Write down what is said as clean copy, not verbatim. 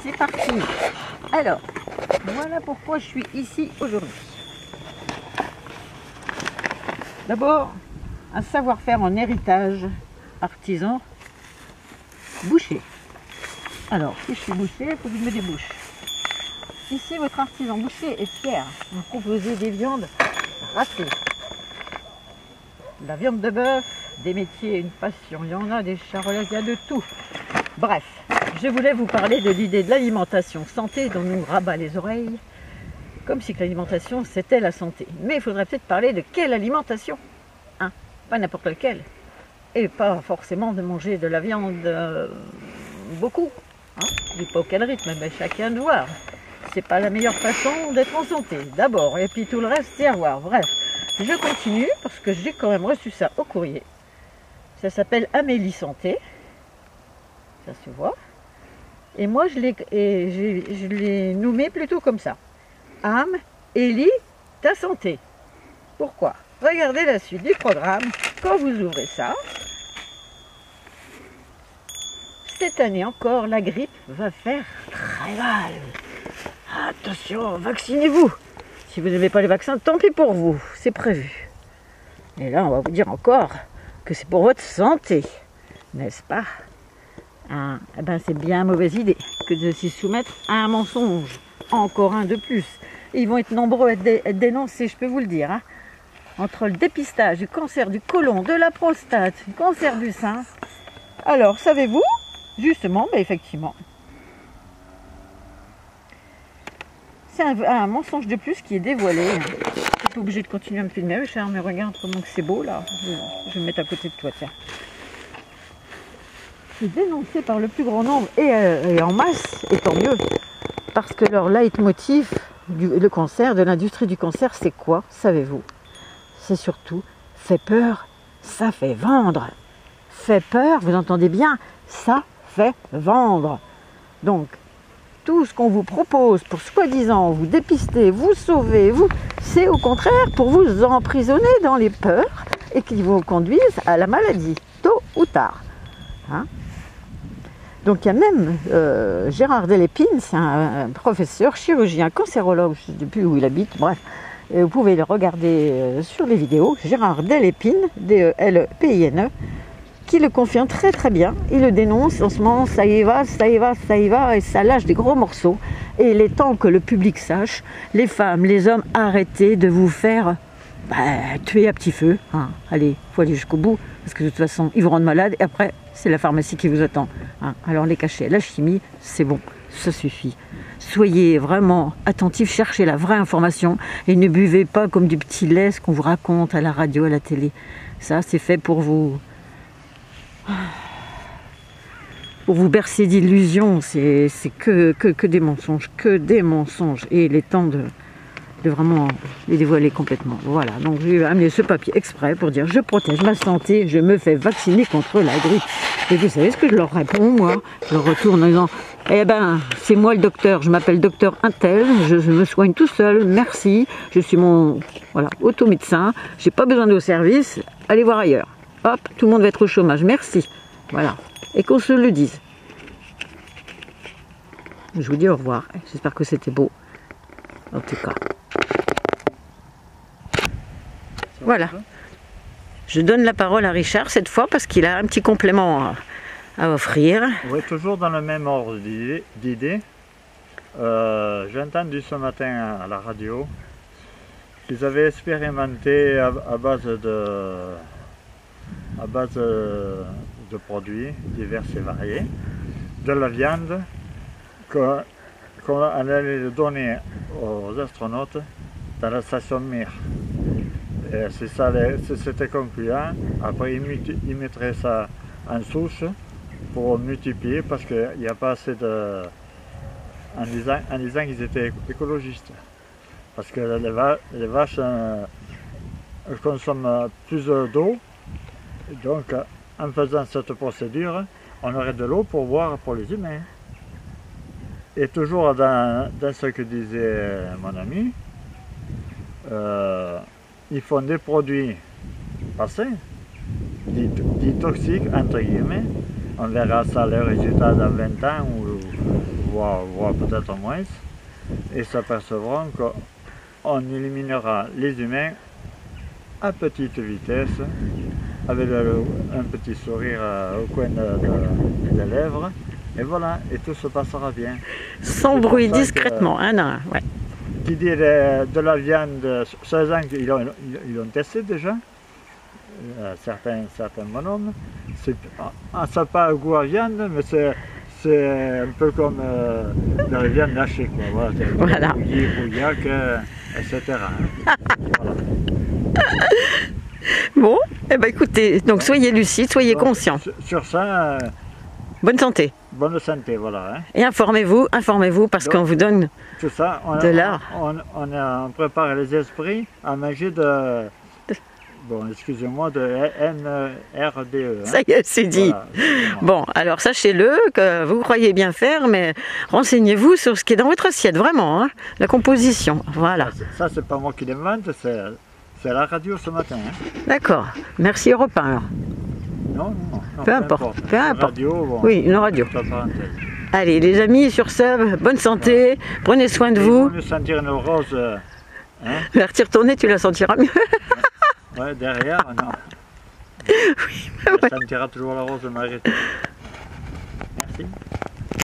c'est parti. Alors, voilà pourquoi je suis ici aujourd'hui. D'abord, un savoir-faire en héritage artisan boucher. Alors, si je suis boucher, il faut que je me débouche. Ici, votre artisan boucher est fier. Vous proposez des viandes râpées. De la viande de bœuf, des métiers, une passion. Il y en a, des charolaises, il y a de tout. Bref, je voulais vous parler de l'idée de l'alimentation santé dont nous rabat les oreilles. Comme si l'alimentation, c'était la santé. Mais il faudrait peut-être parler de quelle alimentation, hein, pas n'importe laquelle. Et pas forcément de manger de la viande beaucoup. Hein. Je ne dis pas auquel rythme, mais chacun de voir. C'est pas la meilleure façon d'être en santé, d'abord. Et puis tout le reste, c'est à voir. Bref, je continue parce que j'ai quand même reçu ça au courrier. Ça s'appelle Amélie Santé. Ça se voit. Et moi, je l'ai nommé plutôt comme ça. Âme, Élie, ta santé. Pourquoi? Regardez la suite du programme. Quand vous ouvrez ça, cette année encore, la grippe va faire très mal. Attention, vaccinez-vous. Si vous n'aimez pas les vaccins, tant pis pour vous. C'est prévu. Et là, on va vous dire encore que c'est pour votre santé. N'est-ce pas? Hein, eh ben, c'est bien mauvaise idée que de s'y soumettre à un mensonge. Encore un de plus. Et ils vont être nombreux à être dénoncés, je peux vous le dire. Hein. Entre le dépistage du cancer du côlon, de la prostate, du cancer du sein. Alors, savez-vous? Justement, ben effectivement. C'est un mensonge de plus qui est dévoilé. Je suis pas obligée de continuer à me filmer, Richard, mais regarde comment c'est beau là. Je vais me mettre à côté de toi, tiens. C'est dénoncé par le plus grand nombre et en masse, et tant mieux. Parce que leur leitmotiv, le cancer, de l'industrie du cancer, c'est quoi? Savez-vous? C'est surtout, fait peur, ça fait vendre. Fait peur, vous entendez bien, ça fait vendre. Donc, tout ce qu'on vous propose pour soi-disant vous dépister, vous sauver, c'est au contraire pour vous emprisonner dans les peurs et qui vous conduisent à la maladie, tôt ou tard. Hein? Donc il y a même Gérard Delépine, c'est un professeur, chirurgien, cancérologue, je ne sais plus où il habite, bref, et vous pouvez le regarder sur les vidéos, Gérard Delépine, D-E-L-E-P-I-N-E, qui le confirme très très bien, il le dénonce en ce moment, ça y va, ça y va, ça y va, et ça lâche des gros morceaux, et il est temps que le public sache, les femmes, les hommes, arrêtez de vous faire tuer à petit feu, hein. Allez, il faut aller jusqu'au bout, parce que de toute façon, ils vous rendent malade, et après, c'est la pharmacie qui vous attend. Hein. Alors les cachets, la chimie, c'est bon, ça suffit. Soyez vraiment attentifs, cherchez la vraie information, et ne buvez pas comme du petit lait ce qu'on vous raconte à la radio, à la télé. Ça, c'est fait pour vous bercer d'illusions, c'est que des mensonges, et il est temps de vraiment les dévoiler complètement. Voilà, donc j'ai amené ce papier exprès pour dire je protège ma santé, je me fais vacciner contre la grippe. Et vous savez ce que je leur réponds, moi? Je leur retourne en disant eh ben, c'est moi le docteur, je m'appelle docteur Intel, je me soigne tout seul, merci, je suis mon automédecin, j'ai pas besoin de vos services, allez voir ailleurs. Hop, tout le monde va être au chômage, merci. Voilà, et qu'on se le dise. Je vous dis au revoir, j'espère que c'était beau, en tout cas. Voilà. Je donne la parole à Richard cette fois parce qu'il a un petit complément à offrir. Oui, toujours dans le même ordre d'idées. J'ai entendu ce matin à la radio qu'ils avaient expérimenté à base de produits divers et variés, de la viande qu'on allait donner aux astronautes dans la station Mir. C'était concluant. Après, ils mettraient ça en souche pour multiplier parce qu'il n'y a pas assez de... En disant qu'ils étaient écologistes. Parce que les vaches consomment plus d'eau. Donc, en faisant cette procédure, on aurait de l'eau pour boire pour les humains. Et toujours dans ce que disait mon ami, ils font des produits passés, dits toxiques, entre guillemets. On verra ça, les résultats dans 20 ans voire peut-être moins, et s'apercevront qu'on éliminera les humains à petite vitesse, avec un petit sourire au coin des lèvres, et voilà, et tout se passera bien. Sans bruit, discrètement, un à un. Ouais. Qui dit de la viande, sachant qu'ils l'ont testé déjà, certains bonhommes, ça n'a pas un goût à viande, mais c'est un peu comme de la viande hachée, quoi. Voilà, bouillac, etc. Voilà. Bon, eh ben écoutez, donc soyez lucide, soyez conscient. Sur ça, bonne santé. Bonne santé, voilà. Hein. Et informez-vous parce qu'on vous donne tout ça, de l'art. On prépare les esprits à manger de... Bon, excusez-moi, de NRDE. Hein. Ça y est, c'est dit. Voilà. Bon, alors sachez-le que vous croyez bien faire, mais renseignez-vous sur ce qui est dans votre assiette, vraiment, hein, la composition. Voilà. Ça c'est pas moi qui l'invente, c'est la radio ce matin. Hein. D'accord. Merci Europe 1 alors. Non, peu importe. Peu importe. Radio, bon, oui, une radio. Allez, les amis, sur ce, bonne santé, prenez soin de vous. Mieux sentir nos roses. Hein. La retourner, tu la sentiras mieux. Ouais, derrière, non. Oui, tu sentiras toujours la rose de Marguerite.